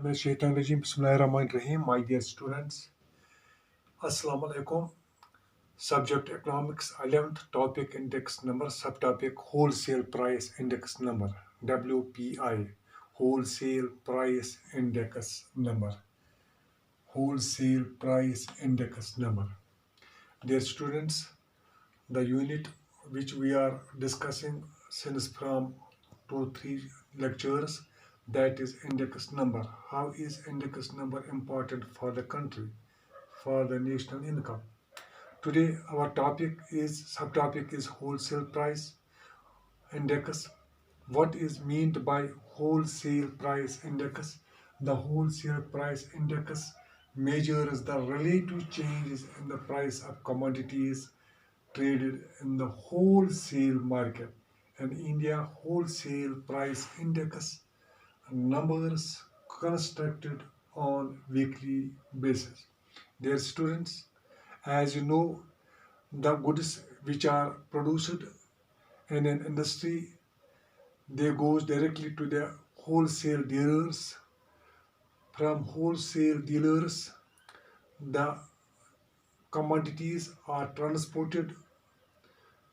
Minash-shaytanir-rajim. Bismillahir-rahmanir-rahim. My dear students, Assalamu alaikum. Subject Economics, 11th topic index number, subtopic Wholesale Price Index number, WPI, Wholesale Price Index number, Wholesale Price Index number. Dear students, the unit which we are discussing since from 2-3 lectures, that is index number. How is index number important for the country, for the national income? Today our subtopic is wholesale price index. What is meant by wholesale price index? The wholesale price index measures the relative changes in the price of commodities traded in the wholesale market. And India wholesale price index numbers constructed on weekly basis. Dear students, as you know, the goods which are produced in an industry, they goes directly to the wholesale dealers. From wholesale dealers, the commodities are transported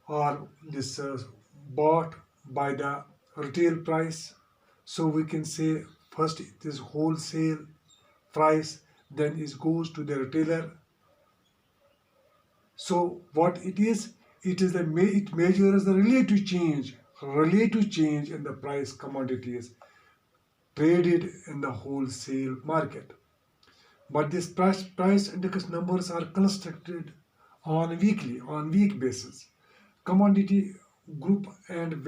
or this bought by the retail price. So we can say first it is wholesale price, then it goes to the retailer. So what it is it measures the relative change in the price commodities traded in the wholesale market. But this price index numbers are constructed on week basis. Commodity group and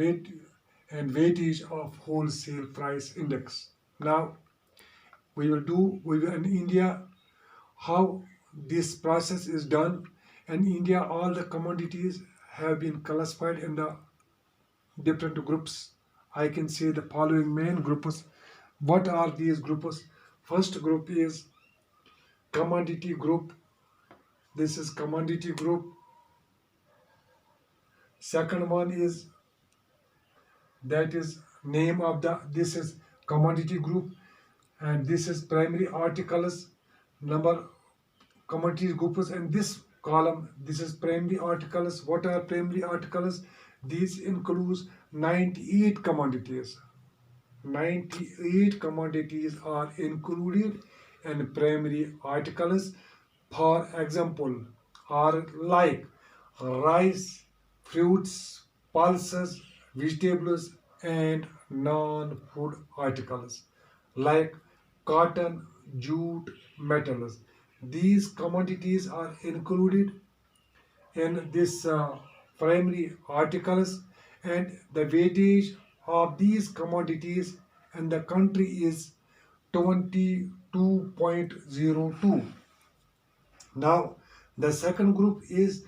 weightage of wholesale price index. Now we will in India how this process is done. In India, all the commodities have been classified in the different groups. I can say the following main groups. What are these groups? First group is commodity group. This is commodity group. Second one is name of this is commodity group, and this is primary articles number commodity groups, and this column, this is primary articles. What are primary articles? These includes 98 commodities. 98 commodities are included in primary articles. For example, are like rice, fruits, pulses, vegetables, and non-food articles like cotton, jute, metals. These commodities are included in this primary articles, and the weightage of these commodities in the country is 22.02. Now the second group is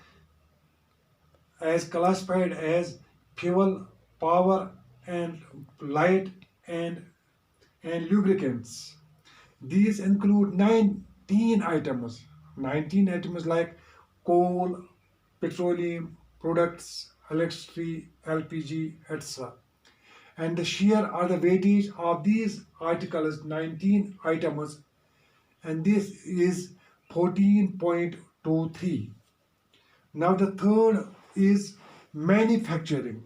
as classified as fuel, power, and light and lubricants. These include 19 items. 19 items like coal, petroleum products, electricity, LPG, etc. And the share or the weightage of these articles, 19 items, and this is 14.23. Now the third is manufacturing.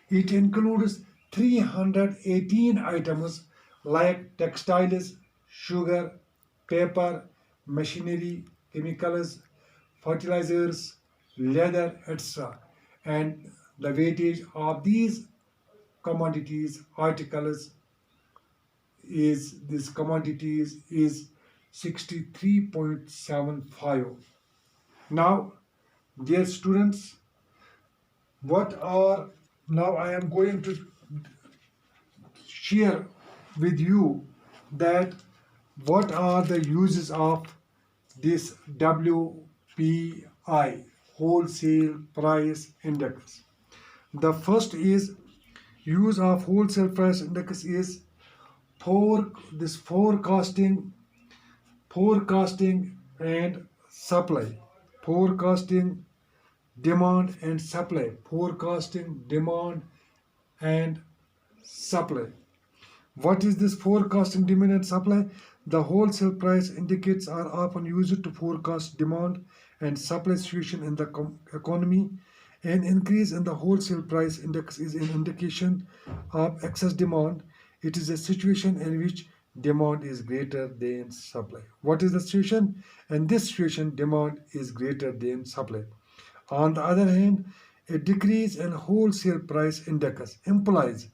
It includes 318 items like textiles, sugar, paper, machinery, chemicals, fertilizers, leather, etc. And the weightage of these commodities articles is 63.75. Now, dear students, now I am going to share with you that what are the uses of this WPI, Wholesale Price Index. The first is use of wholesale price index is forecasting and supply. Forecasting demand and supply. Forecasting demand and supply. What is this forecasting demand and supply? The wholesale price indicates are often used to forecast demand and supply situation in the economy. An increase in the wholesale price index is an indication of excess demand. It is a situation in which demand is greater than supply. What is the situation? In this situation, demand is greater than supply. On the other hand, a decrease in wholesale price index implies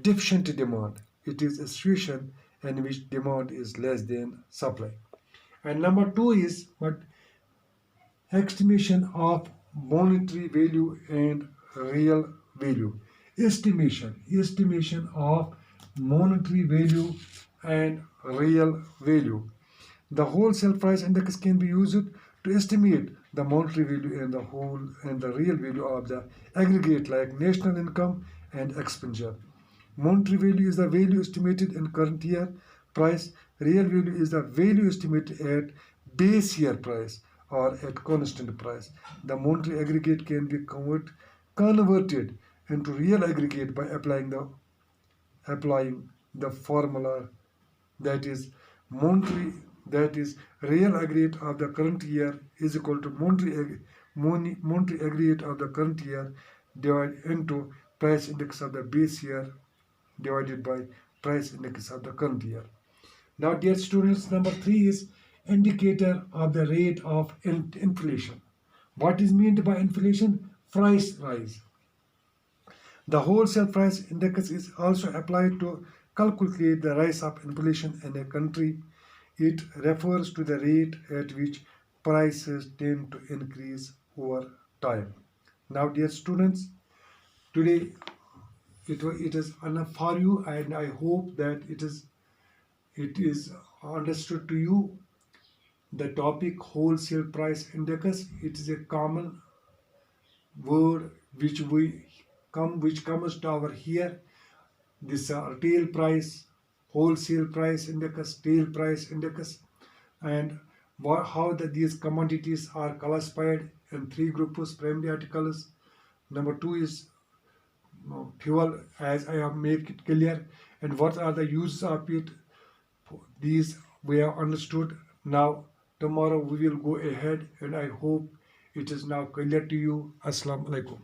deficient demand. It is a situation in which demand is less than supply. And number two is what estimation of monetary value and real value. Estimation of monetary value and real value. The wholesale price index can be used to estimate the monetary value and the real value of the aggregate like national income and expenditure. Monetary value is the value estimated in current year price. Real value is the value estimated at base year price or at constant price. The monetary aggregate can be converted into real aggregate by applying the formula that is monetary that is real aggregate of the current year is equal to monetary aggregate of the current year divided into price index of the base year divided by price index of the current year. Now, dear students, number three is indicator of the rate of inflation. What is meant by inflation? Price rise. The wholesale price index is also applied to calculate the rise of inflation in a country. It refers to the rate at which prices tend to increase over time. Now, dear students, today it is enough for you, and I hope that it is understood to you. The topic wholesale price index, it is a common word which comes to our here. This retail price, wholesale price index, tail price index, and how these commodities are classified in three groups: primary articles. Number two is fuel, as I have made it clear, and what are the uses of it. These we have understood. Now, tomorrow we will go ahead, and I hope it is now clear to you. Assalamu alaikum.